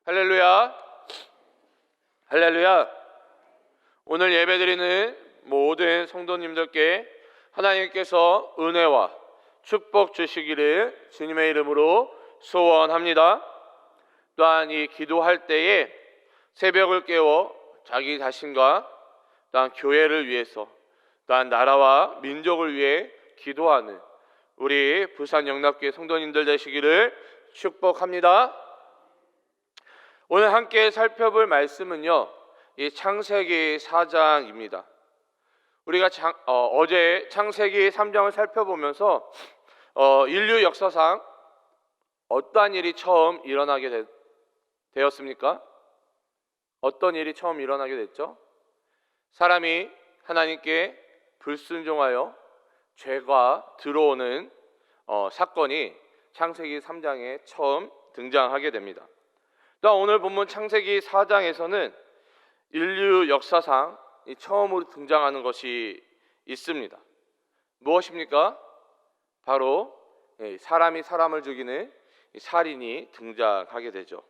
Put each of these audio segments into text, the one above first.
할렐루야, 할렐루야. 오늘 예배드리는 모든 성도님들께 하나님께서 은혜와 축복 주시기를 주님의 이름으로 소원합니다. 또한 이 기도할 때에 새벽을 깨워 자기 자신과 또한 교회를 위해서, 또한 나라와 민족을 위해 기도하는 우리 부산 영락교회 성도님들 되시기를 축복합니다. 오늘 함께 살펴볼 말씀은요, 이 창세기 4장입니다. 우리가 어제 창세기 3장을 살펴보면서 인류 역사상 어떠한 일이 처음 일어나게 되었습니까? 어떤 일이 처음 일어나게 됐죠? 사람이 하나님께 불순종하여 죄가 들어오는 사건이 창세기 3장에 처음 등장하게 됩니다. 또 오늘 본문 창세기 4장에서는 인류 역사상 처음으로 등장하는 것이 있습니다. 무엇입니까? 바로 사람이 사람을 죽이는 살인이 등장하게 되죠.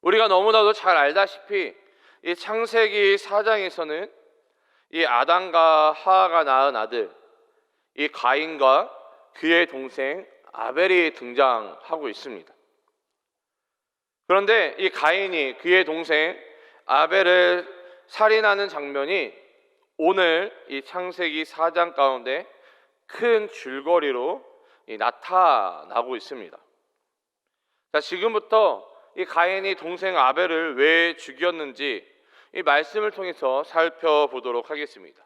우리가 너무나도 잘 알다시피 이 창세기 4장에서는 이 아담과 하와가 낳은 아들 이 가인과 그의 동생 아벨이 등장하고 있습니다. 그런데 이 가인이 그의 동생 아벨을 살인하는 장면이 오늘 이 창세기 4장 가운데 큰 줄거리로 나타나고 있습니다. 자, 지금부터 이 가인이 동생 아벨을 왜 죽였는지 이 말씀을 통해서 살펴보도록 하겠습니다.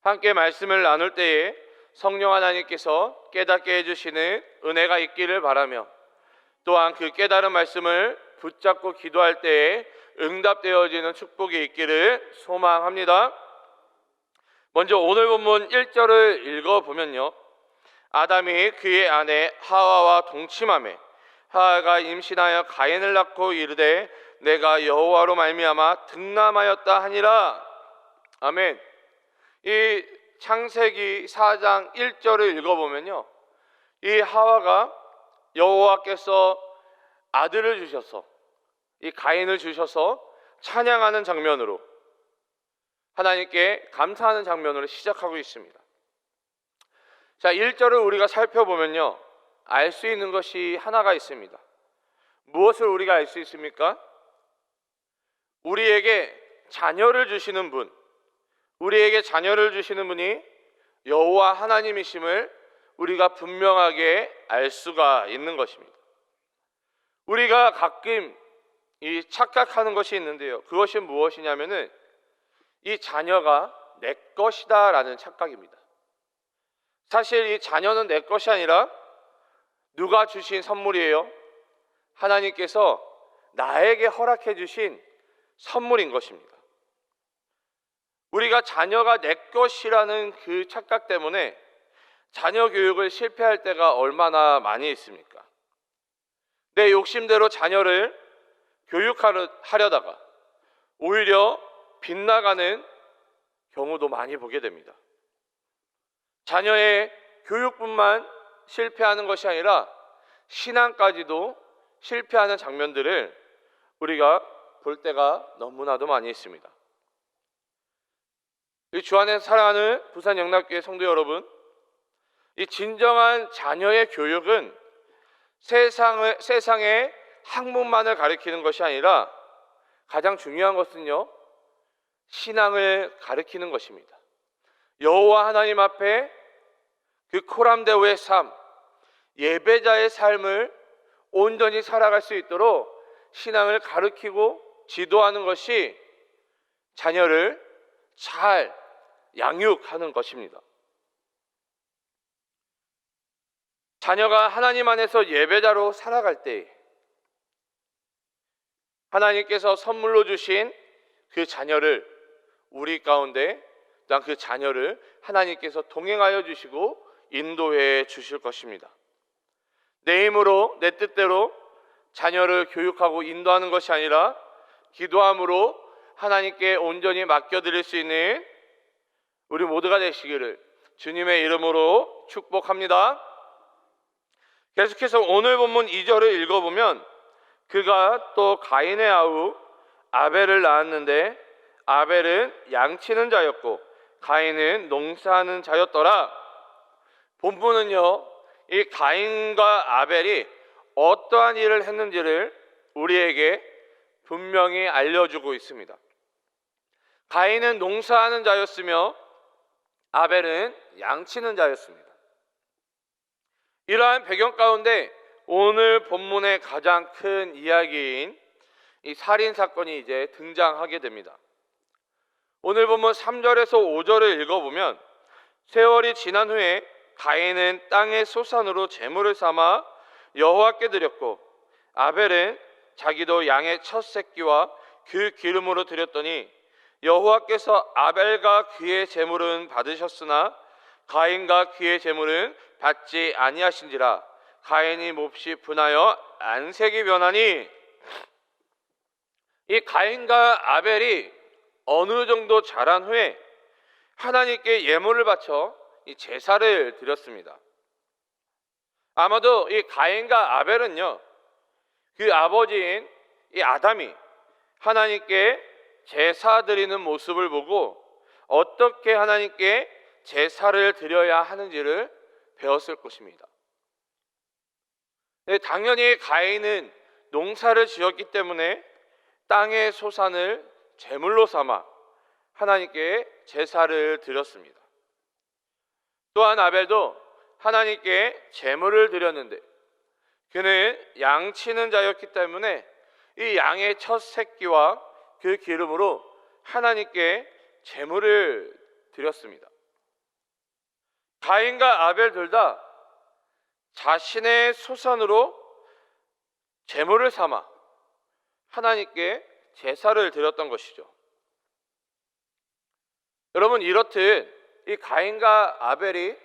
함께 말씀을 나눌 때에 성령 하나님께서 깨닫게 해주시는 은혜가 있기를 바라며, 또한 그 깨달은 말씀을 붙잡고 기도할 때에 응답되어지는 축복이 있기를 소망합니다. 먼저 오늘 본문 1절을 읽어보면요, 아담이 그의 아내 하와와 동침하매 하와가 임신하여 가인을 낳고 이르되 내가 여호와로 말미암아 득남하였다 하니라. 아멘. 이 창세기 4장 1절을 읽어보면요, 이 하와가 여호와께서 아들을 주셔서 이 가인을 주셔서 찬양하는 장면으로, 하나님께 감사하는 장면으로 시작하고 있습니다. 자, 1절을 우리가 살펴보면요, 알 수 있는 것이 하나가 있습니다. 무엇을 우리가 알 수 있습니까? 우리에게 자녀를 주시는 분, 우리에게 자녀를 주시는 분이 여호와 하나님이심을 우리가 분명하게 알 수가 있는 것입니다. 우리가 가끔 이 착각하는 것이 있는데요, 그것이 무엇이냐면은 이 자녀가 내 것이다 라는 착각입니다. 사실 이 자녀는 내 것이 아니라 누가 주신 선물이에요? 하나님께서 나에게 허락해 주신 선물인 것입니다. 우리가 자녀가 내 것이라는 그 착각 때문에 자녀 교육을 실패할 때가 얼마나 많이 있습니까? 내 욕심대로 자녀를 교육하려다가 오히려 빗나가는 경우도 많이 보게 됩니다. 자녀의 교육뿐만 실패하는 것이 아니라 신앙까지도 실패하는 장면들을 우리가 볼 때가 너무나도 많이 있습니다. 주 안에서 사랑하는 부산 영락교회 성도 여러분, 이 진정한 자녀의 교육은 세상의 학문만을 가르치는 것이 아니라 가장 중요한 것은요, 신앙을 가르치는 것입니다. 여호와 하나님 앞에 그 코람데오의 삶, 예배자의 삶을 온전히 살아갈 수 있도록 신앙을 가르치고 지도하는 것이 자녀를 잘 양육하는 것입니다. 자녀가 하나님 안에서 예배자로 살아갈 때 하나님께서 선물로 주신 그 자녀를 우리 가운데, 또한 그 자녀를 하나님께서 동행하여 주시고 인도해 주실 것입니다. 내 힘으로 내 뜻대로 자녀를 교육하고 인도하는 것이 아니라 기도함으로 하나님께 온전히 맡겨드릴 수 있는 우리 모두가 되시기를 주님의 이름으로 축복합니다. 계속해서 오늘 본문 2절을 읽어보면 그가 또 가인의 아우 아벨을 낳았는데 아벨은 양치는 자였고 가인은 농사하는 자였더라. 본문은요, 이 가인과 아벨이 어떠한 일을 했는지를 우리에게 분명히 알려주고 있습니다. 가인은 농사하는 자였으며 아벨은 양치는 자였습니다. 이러한 배경 가운데 오늘 본문의 가장 큰 이야기인 이 살인 사건이 이제 등장하게 됩니다. 오늘 본문 3절에서 5절을 읽어보면 세월이 지난 후에 가인은 땅의 소산으로 제물을 삼아 여호와께 드렸고 아벨은 자기도 양의 첫 새끼와 그 기름으로 드렸더니 여호와께서 아벨과 그의 제물은 받으셨으나 가인과 그의 제물은 받지 아니하신지라. 가인이 몹시 분하여 안색이 변하니, 이 가인과 아벨이 어느 정도 자란 후에 하나님께 예물을 바쳐 이 제사를 드렸습니다. 아마도 이 가인과 아벨은요, 그 아버지인 이 아담이 하나님께 제사 드리는 모습을 보고 어떻게 하나님께 제사를 드려야 하는지를 배웠을 것입니다. 당연히 가인은 농사를 지었기 때문에 땅의 소산을 제물로 삼아 하나님께 제사를 드렸습니다. 또한 아벨도 하나님께 제물을 드렸는데 그는 양치는 자였기 때문에 이 양의 첫 새끼와 그 기름으로 하나님께 제물을 드렸습니다. 가인과 아벨 둘 다 자신의 소산으로 제물을 삼아 하나님께 제사를 드렸던 것이죠. 여러분, 이렇듯 이 가인과 아벨이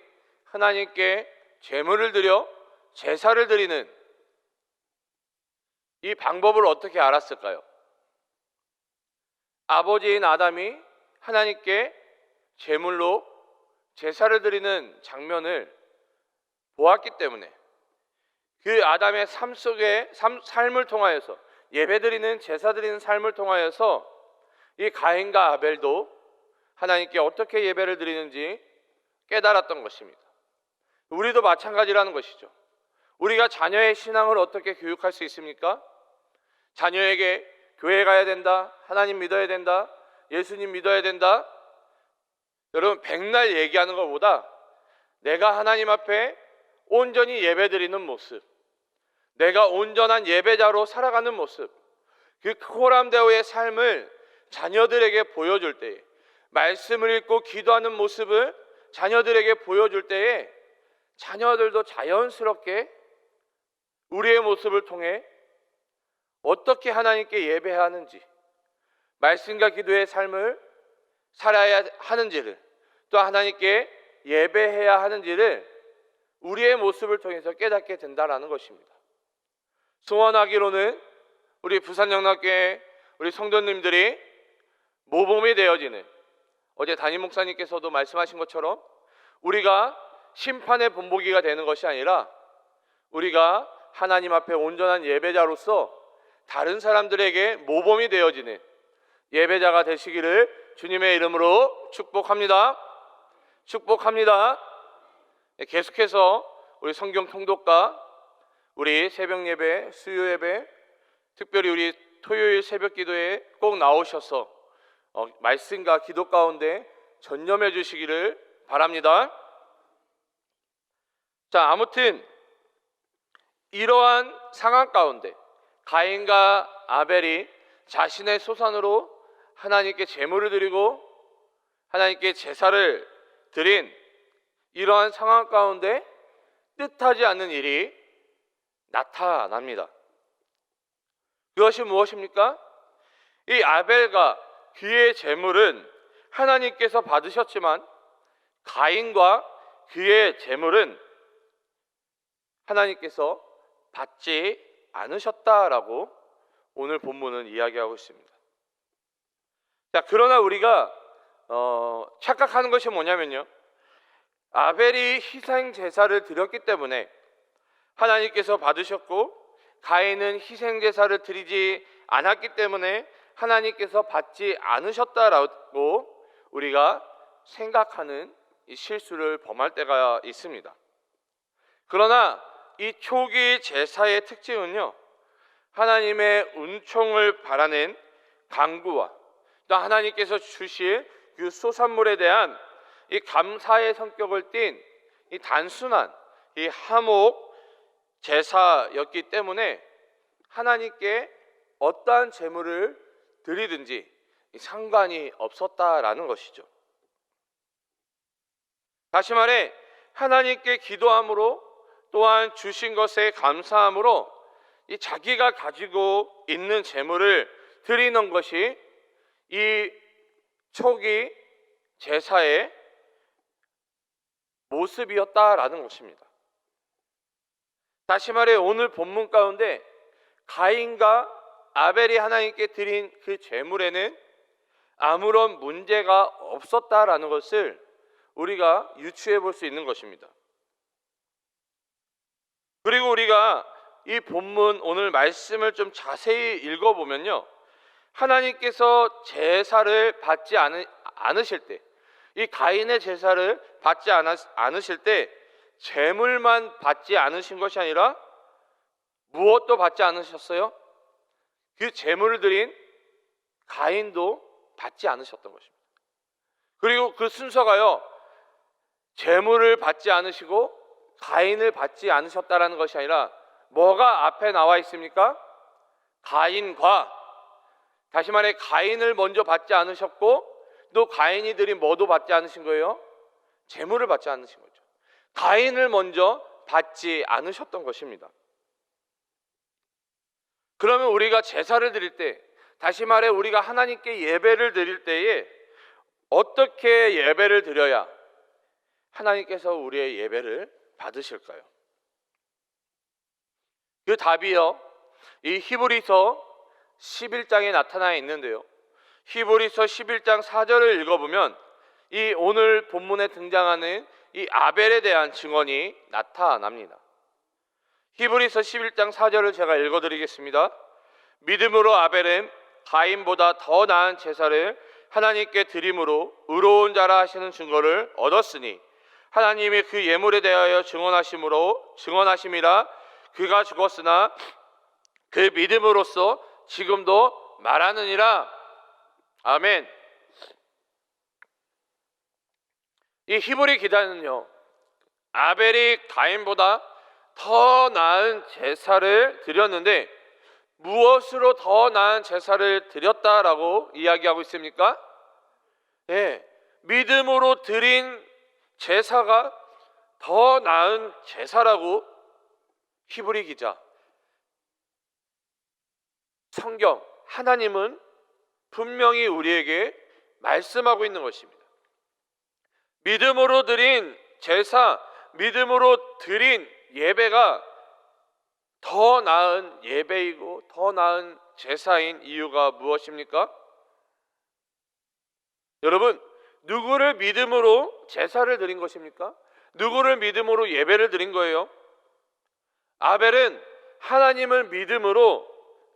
하나님께 제물을 드려 제사를 드리는 이 방법을 어떻게 알았을까요? 아버지인 아담이 하나님께 제물로 제사를 드리는 장면을 보았기 때문에 그 아담의 삶 속에 삶을 통하여서 예배드리는 제사드리는 삶을 통하여서 이 가인과 아벨도 하나님께 어떻게 예배를 드리는지 깨달았던 것입니다. 우리도 마찬가지라는 것이죠. 우리가 자녀의 신앙을 어떻게 교육할 수 있습니까? 자녀에게 교회 가야 된다, 하나님 믿어야 된다, 예수님 믿어야 된다. 여러분, 백날 얘기하는 것보다 내가 하나님 앞에 온전히 예배드리는 모습, 내가 온전한 예배자로 살아가는 모습, 그 코람데오의 삶을 자녀들에게 보여줄 때에, 말씀을 읽고 기도하는 모습을 자녀들에게 보여줄 때에 자녀들도 자연스럽게 우리의 모습을 통해 어떻게 하나님께 예배해야 하는지, 말씀과 기도의 삶을 살아야 하는지를, 또 하나님께 예배해야 하는지를 우리의 모습을 통해서 깨닫게 된다는 것입니다. 소원하기로는 우리 부산영락교회 우리 성도님들이 모범이 되어지는, 어제 담임 목사님께서도 말씀하신 것처럼 우리가 심판의 본보기가 되는 것이 아니라 우리가 하나님 앞에 온전한 예배자로서 다른 사람들에게 모범이 되어지는 예배자가 되시기를 주님의 이름으로 축복합니다. 축복합니다. 계속해서 우리 성경 통독과 우리 새벽 예배, 수요 예배, 특별히 우리 토요일 새벽 기도에 꼭 나오셔서 말씀과 기도 가운데 전념해 주시기를 바랍니다. 자, 아무튼 이러한 상황 가운데 가인과 아벨이 자신의 소산으로 하나님께 제물을 드리고 하나님께 제사를 드린 이러한 상황 가운데 뜻하지 않는 일이 나타납니다. 그것이 무엇입니까? 이 아벨과 그의 제물은 하나님께서 받으셨지만 가인과 그의 제물은 하나님께서 받지 않으셨다라고 오늘 본문은 이야기하고 있습니다. 자, 그러나 우리가 착각하는 것이 뭐냐면요, 아벨이 희생 제사를 드렸기 때문에 하나님께서 받으셨고 가인은 희생 제사를 드리지 않았기 때문에 하나님께서 받지 않으셨다라고 우리가 생각하는 이 실수를 범할 때가 있습니다. 그러나 이 초기 제사의 특징은요, 하나님의 은총을 바라는 간구와 또 하나님께서 주실 그 소산물에 대한 이 감사의 성격을 띤 이 단순한 이 화목 제사였기 때문에 하나님께 어떠한 제물을 드리든지 상관이 없었다라는 것이죠. 다시 말해 하나님께 기도함으로 또한 주신 것에 감사함으로 이 자기가 가지고 있는 제물을 드리는 것이 이 초기 제사의 모습이었다라는 것입니다. 다시 말해 오늘 본문 가운데 가인과 아벨이 하나님께 드린 그 제물에는 아무런 문제가 없었다라는 것을 우리가 유추해 볼 수 있는 것입니다. 그리고 우리가 이 본문 오늘 말씀을 좀 자세히 읽어보면요, 하나님께서 제사를 받지 않으실 때, 이 가인의 제사를 받지 않으실 때 제물만 받지 않으신 것이 아니라 무엇도 받지 않으셨어요? 그 제물을 드린 가인도 받지 않으셨던 것입니다. 그리고 그 순서가요, 제물을 받지 않으시고 가인을 받지 않으셨다라는 것이 아니라 뭐가 앞에 나와 있습니까? 가인과, 다시 말해 가인을 먼저 받지 않으셨고 또 가인이 드린 뭐도 받지 않으신 거예요? 제물을 받지 않으신 거죠. 가인을 먼저 받지 않으셨던 것입니다. 그러면 우리가 제사를 드릴 때, 다시 말해 우리가 하나님께 예배를 드릴 때에 어떻게 예배를 드려야 하나님께서 우리의 예배를 받으실까요? 그 답이요, 이 히브리서 11장에 나타나 있는데요, 히브리서 11장 4절을 읽어보면 이 오늘 본문에 등장하는 이 아벨에 대한 증언이 나타납니다. 히브리서 11장 4절을 제가 읽어드리겠습니다. 믿음으로 아벨은 가인보다 더 나은 제사를 하나님께 드림으로 의로운 자라 하시는 증거를 얻었으니 하나님이 그 예물에 대하여 증언하심이라. 그가 죽었으나 그 믿음으로써 지금도 말하느니라. 아멘. 이 히브리 기자는요, 아벨이 가인보다 더 나은 제사를 드렸는데 무엇으로 더 나은 제사를 드렸다라고 이야기하고 있습니까? 네, 믿음으로 드린 제사가 더 나은 제사라고 히브리 기자, 성경, 하나님은 분명히 우리에게 말씀하고 있는 것입니다. 믿음으로 드린 제사, 믿음으로 드린 예배가 더 나은 예배이고 더 나은 제사인 이유가 무엇입니까? 여러분, 누구를 믿음으로 제사를 드린 것입니까? 누구를 믿음으로 예배를 드린 거예요? 아벨은 하나님을 믿음으로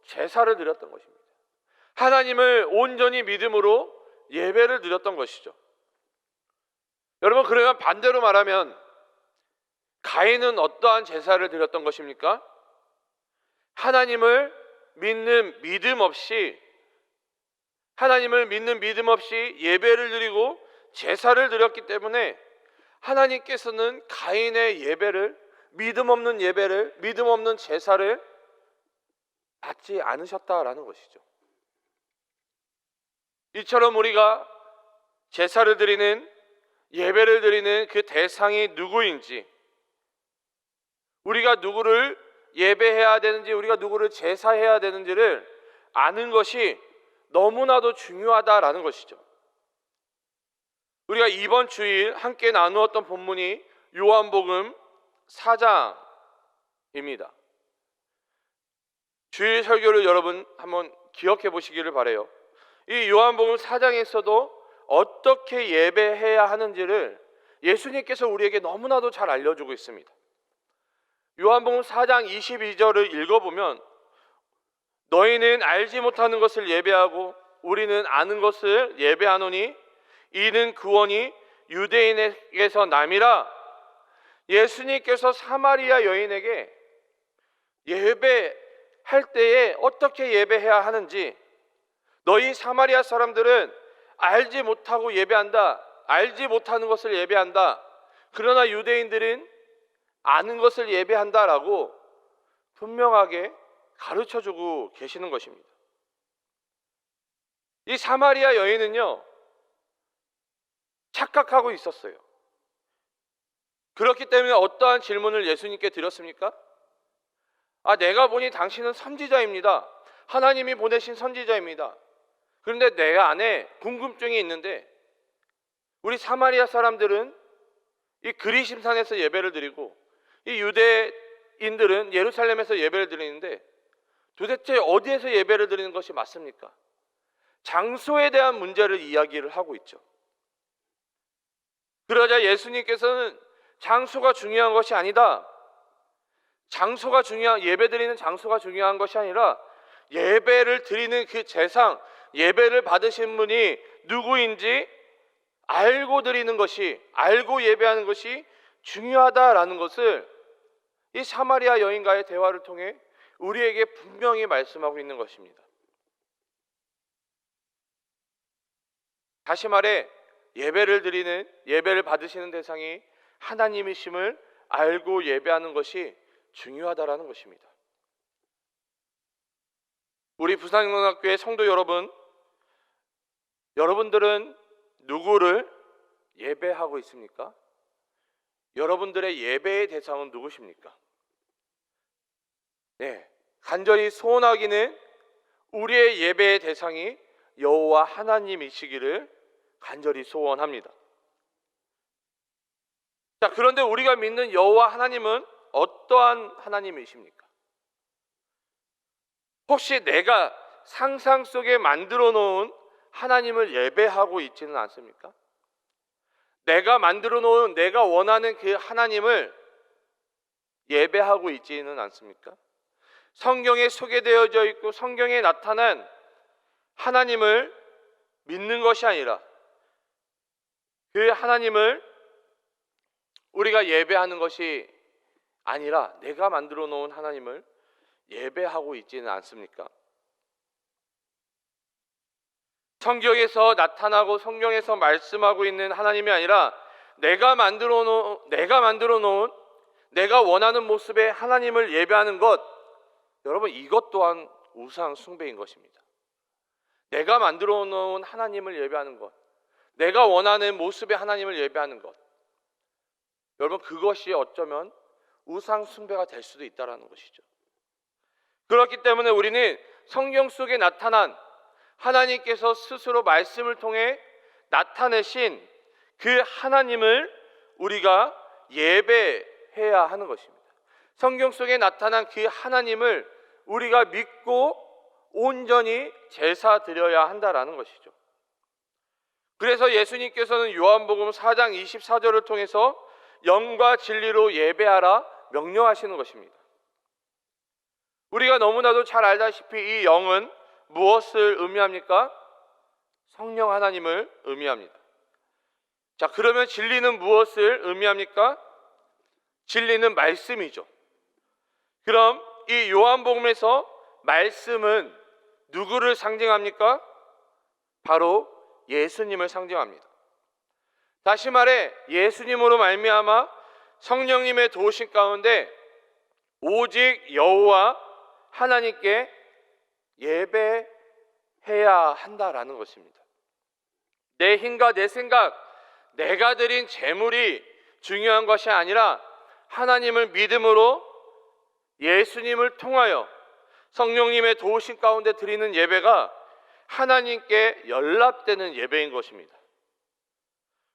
제사를 드렸던 것입니다. 하나님을 온전히 믿음으로 예배를 드렸던 것이죠. 여러분, 그러면 반대로 말하면 가인은 어떠한 제사를 드렸던 것입니까? 하나님을 믿는 믿음 없이 예배를 드리고 제사를 드렸기 때문에 하나님께서는 가인의 예배를, 믿음 없는 예배를, 믿음 없는 제사를 받지 않으셨다라는 것이죠. 이처럼 우리가 제사를 드리는, 예배를 드리는 그 대상이 누구인지, 우리가 누구를 예배해야 되는지, 우리가 누구를 제사해야 되는지를 아는 것이 너무나도 중요하다라는 것이죠. 우리가 이번 주일 함께 나누었던 본문이 요한복음 4장입니다. 주일 설교를 여러분 한번 기억해 보시기를 바라요. 이 요한복음 4장에서도 어떻게 예배해야 하는지를 예수님께서 우리에게 너무나도 잘 알려주고 있습니다. 요한복음 4장 22절을 읽어보면 너희는 알지 못하는 것을 예배하고 우리는 아는 것을 예배하노니 이는 구원이 유대인에게서 남이라. 예수님께서 사마리아 여인에게 예배할 때에 어떻게 예배해야 하는지, 너희 사마리아 사람들은 알지 못하고 예배한다, 알지 못하는 것을 예배한다, 그러나 유대인들은 아는 것을 예배한다라고 분명하게 가르쳐주고 계시는 것입니다. 이 사마리아 여인은요, 착각하고 있었어요. 그렇기 때문에 어떠한 질문을 예수님께 드렸습니까? 내가 보니 당신은 선지자입니다. 하나님이 보내신 선지자입니다. 그런데 내 안에 궁금증이 있는데, 우리 사마리아 사람들은 이 그리심산에서 예배를 드리고 이 유대인들은 예루살렘에서 예배를 드리는데 도대체 어디에서 예배를 드리는 것이 맞습니까? 장소에 대한 문제를 이야기를 하고 있죠. 그러자 예수님께서는 장소가 중요한 것이 아니다, 예배 드리는 장소가 중요한 것이 아니라 예배를 드리는 그 제상, 예배를 받으신 분이 누구인지 알고 드리는 것이, 알고 예배하는 것이 중요하다라는 것을 이 사마리아 여인과의 대화를 통해 우리에게 분명히 말씀하고 있는 것입니다. 다시 말해 예배를 받으시는 대상이 하나님이심을 알고 예배하는 것이 중요하다라는 것입니다. 우리 부산영광학교의 성도 여러분, 여러분들은 누구를 예배하고 있습니까? 여러분들의 예배의 대상은 누구십니까? 간절히 소원하기는 우리의 예배의 대상이 여호와 하나님이시기를 간절히 소원합니다. 자, 그런데 우리가 믿는 여호와 하나님은 어떠한 하나님이십니까? 혹시 내가 상상 속에 만들어 놓은 하나님을 예배하고 있지는 않습니까? 내가 만들어 놓은, 내가 원하는 그 하나님을 예배하고 있지는 않습니까? 성경에 소개되어져 있고 성경에 나타난 하나님을 믿는 것이 아니라 그 하나님을 우리가 예배하는 것이 아니라 내가 만들어 놓은 하나님을 예배하고 있지는 않습니까? 성경에서 나타나고 성경에서 말씀하고 있는 하나님이 아니라 내가 만들어 놓은 내가 원하는 모습의 하나님을 예배하는 것, 여러분, 이것 또한 우상 숭배인 것입니다. 내가 만들어 놓은 하나님을 예배하는 것, 내가 원하는 모습의 하나님을 예배하는 것, 여러분, 그것이 어쩌면 우상 숭배가 될 수도 있다는 것이죠. 그렇기 때문에 우리는 성경 속에 나타난 하나님께서 스스로 말씀을 통해 나타내신 그 하나님을 우리가 예배해야 하는 것입니다. 성경 속에 나타난 그 하나님을 우리가 믿고 온전히 제사 드려야 한다라는 것이죠. 그래서 예수님께서는 요한복음 4장 24절을 통해서 영과 진리로 예배하라 명령하시는 것입니다. 우리가 너무나도 잘 알다시피 이 영은 무엇을 의미합니까? 성령 하나님을 의미합니다. 자, 그러면 진리는 무엇을 의미합니까? 진리는 말씀이죠. 그럼 이 요한복음에서 말씀은 누구를 상징합니까? 바로 예수님을 상징합니다. 다시 말해 예수님으로 말미암아 성령님의 도우심 가운데 오직 여호와 하나님께 예배해야 한다라는 것입니다. 내 힘과 내 생각, 내가 드린 재물이 중요한 것이 아니라 하나님을 믿음으로 예수님을 통하여 성령님의 도우심 가운데 드리는 예배가 하나님께 연락되는 예배인 것입니다.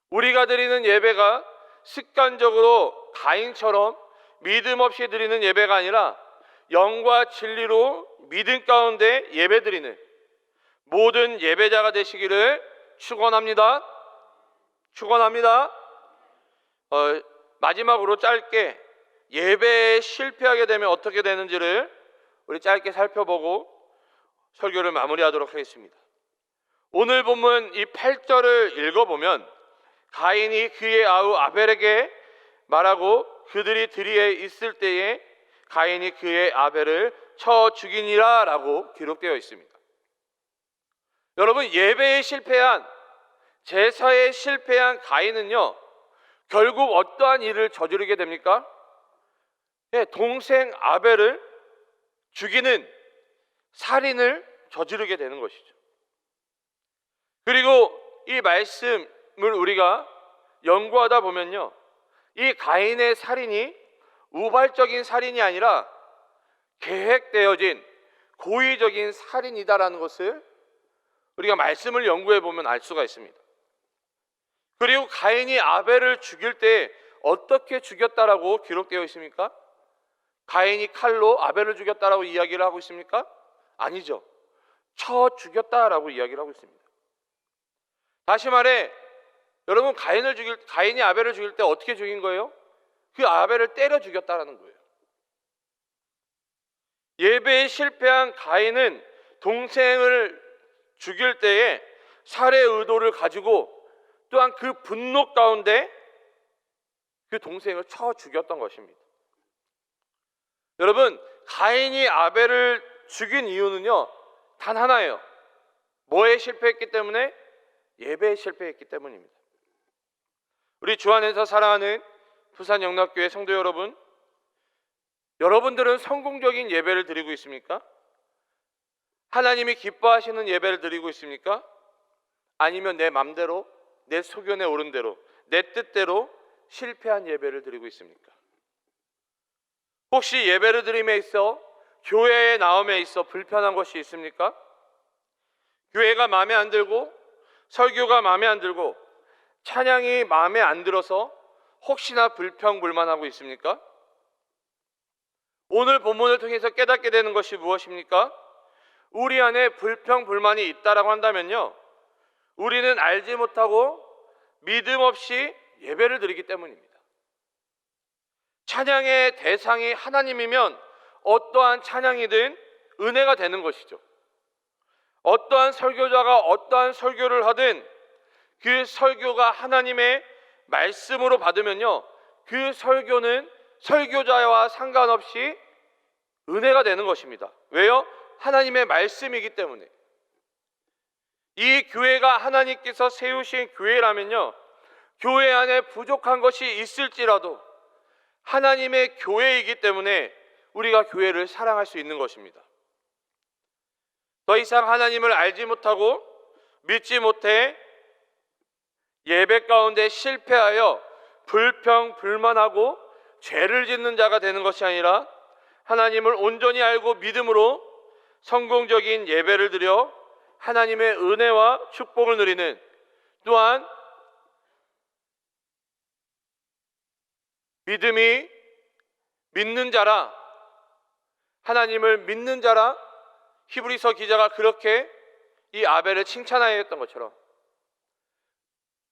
우리가 드리는 예배가 습관적으로 가인처럼 믿음 없이 드리는 예배가 아니라 영과 진리로 믿음 가운데 예배드리는 모든 예배자가 되시기를 축원합니다. 마지막으로 짧게 예배에 실패하게 되면 어떻게 되는지를 우리 짧게 살펴보고 설교를 마무리하도록 하겠습니다. 오늘 본문 이 8절을 읽어보면 가인이 그의 아우 아벨에게 말하고 그들이 들이에 있을 때에 가인이 그의 아벨을 쳐 죽이니라 라고 기록되어 있습니다. 여러분, 예배에 실패한, 제사에 실패한 가인은요, 결국 어떠한 일을 저지르게 됩니까? 동생 아벨을 죽이는 살인을 저지르게 되는 것이죠. 그리고 이 말씀을 우리가 연구하다 보면요, 이 가인의 살인이 우발적인 살인이 아니라 계획되어진 고의적인 살인이다라는 것을 우리가 말씀을 연구해 보면 알 수가 있습니다. 그리고 가인이 아벨을 죽일 때 어떻게 죽였다라고 기록되어 있습니까? 가인이 칼로 아벨을 죽였다라고 이야기를 하고 있습니까? 아니죠. 쳐 죽였다라고 이야기를 하고 있습니다. 다시 말해, 여러분, 가인이 아벨을 죽일 때 어떻게 죽인 거예요? 그 아벨을 때려 죽였다라는 거예요. 예배에 실패한 가인은 동생을 죽일 때에 살해 의도를 가지고 또한 그 분노 가운데 그 동생을 쳐 죽였던 것입니다. 여러분, 가인이 아벨을 죽인 이유는요, 단 하나예요. 뭐에 실패했기 때문에? 예배에 실패했기 때문입니다. 우리 주 안에서 사랑하는 부산영락교회 성도 여러분, 여러분들은 성공적인 예배를 드리고 있습니까? 하나님이 기뻐하시는 예배를 드리고 있습니까? 아니면 내 맘대로, 내 소견에 오른 대로, 내 뜻대로 실패한 예배를 드리고 있습니까? 혹시 예배를 드림에 있어, 교회에 나옴에 있어 불편한 것이 있습니까? 교회가 마음에 안 들고, 설교가 마음에 안 들고, 찬양이 마음에 안 들어서 혹시나 불평불만하고 있습니까? 오늘 본문을 통해서 깨닫게 되는 것이 무엇입니까? 우리 안에 불평불만이 있다라고 한다면요, 우리는 알지 못하고 믿음 없이 예배를 드리기 때문입니다. 찬양의 대상이 하나님이면 어떠한 찬양이든 은혜가 되는 것이죠. 어떠한 설교자가 어떠한 설교를 하든 그 설교가 하나님의 말씀으로 받으면요, 그 설교는 설교자와 상관없이 은혜가 되는 것입니다. 왜요? 하나님의 말씀이기 때문에. 이 교회가 하나님께서 세우신 교회라면요, 교회 안에 부족한 것이 있을지라도 하나님의 교회이기 때문에 우리가 교회를 사랑할 수 있는 것입니다. 더 이상 하나님을 알지 못하고 믿지 못해 예배 가운데 실패하여 불평불만하고 죄를 짓는 자가 되는 것이 아니라 하나님을 온전히 알고 믿음으로 성공적인 예배를 드려 하나님의 은혜와 축복을 누리는, 또한 믿음이 믿는 자라, 하나님을 믿는 자라, 히브리서 기자가 그렇게 이 아벨을 칭찬하여 했던 것처럼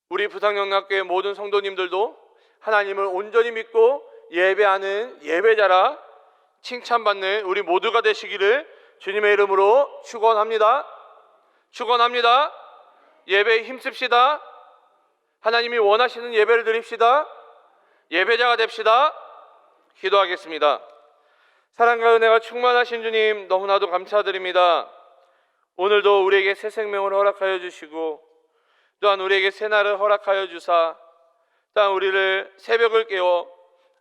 우리 부산영락교회 모든 성도님들도 하나님을 온전히 믿고 예배하는 예배자라 칭찬받는 우리 모두가 되시기를 주님의 이름으로 축원합니다. 축원합니다. 예배에 힘씁시다. 하나님이 원하시는 예배를 드립시다. 예배자가 됩시다. 기도하겠습니다. 사랑과 은혜가 충만하신 주님, 너무나도 감사드립니다. 오늘도 우리에게 새 생명을 허락하여 주시고 또한 우리에게 새 날을 허락하여 주사 또한 우리를 새벽을 깨워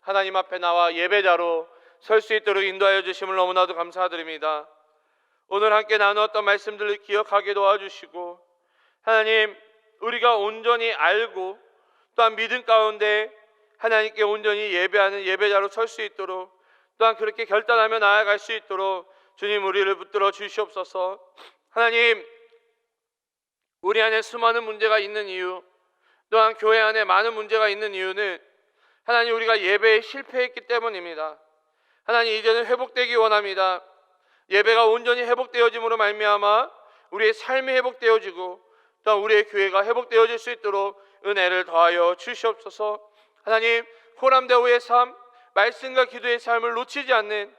하나님 앞에 나와 예배자로 설 수 있도록 인도하여 주심을 너무나도 감사드립니다. 오늘 함께 나누었던 말씀들을 기억하게 도와주시고, 하나님, 우리가 온전히 알고 또한 믿음 가운데 하나님께 온전히 예배하는 예배자로 설 수 있도록, 또한 그렇게 결단하며 나아갈 수 있도록 주님 우리를 붙들어 주시옵소서. 하나님, 우리 안에 수많은 문제가 있는 이유, 또한 교회 안에 많은 문제가 있는 이유는 하나님, 우리가 예배에 실패했기 때문입니다. 하나님, 이제는 회복되기 원합니다. 예배가 온전히 회복되어짐으로 말미암아 우리의 삶이 회복되어지고 또한 우리의 교회가 회복되어질 수 있도록 은혜를 더하여 주시옵소서. 하나님, 호람대오의 삶, 말씀과 기도의 삶을 놓치지 않는,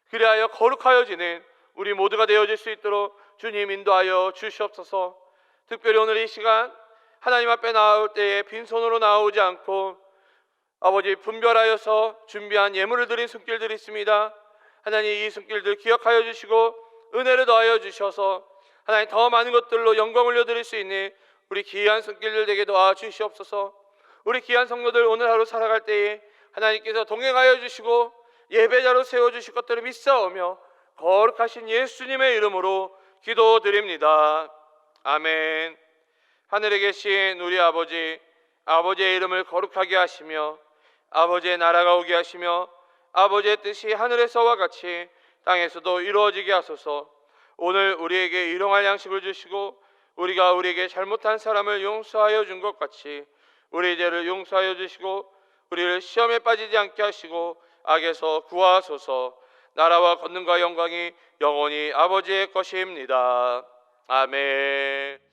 그리하여 거룩하여지는 우리 모두가 되어질 수 있도록 주님 인도하여 주시옵소서. 특별히 오늘 이 시간 하나님 앞에 나올 때에 빈손으로 나오지 않고 아버지 분별하여서 준비한 예물을 드린 손길들이 있습니다. 하나님 이 손길들 기억하여 주시고 은혜를 더하여 주셔서 하나님 더 많은 것들로 영광 올려드릴 수 있는 우리 귀한 손길들 되게 도와주시옵소서. 우리 귀한 성도들 오늘 하루 살아갈 때에 하나님께서 동행하여 주시고 예배자로 세워주실 것들을 믿사오며 거룩하신 예수님의 이름으로 기도드립니다. 아멘. 하늘에 계신 우리 아버지, 아버지의 이름을 거룩하게 하시며 아버지의 나라가 오게 하시며 아버지의 뜻이 하늘에서와 같이 땅에서도 이루어지게 하소서. 오늘 우리에게 일용할 양식을 주시고 우리가 우리에게 잘못한 사람을 용서하여 준 것 같이 우리 죄를 용서하여 주시고 우리를 시험에 빠지지 않게 하시고 악에서 구하소서. 나라와 권능과 영광이 영원히 아버지의 것입니다. 아멘.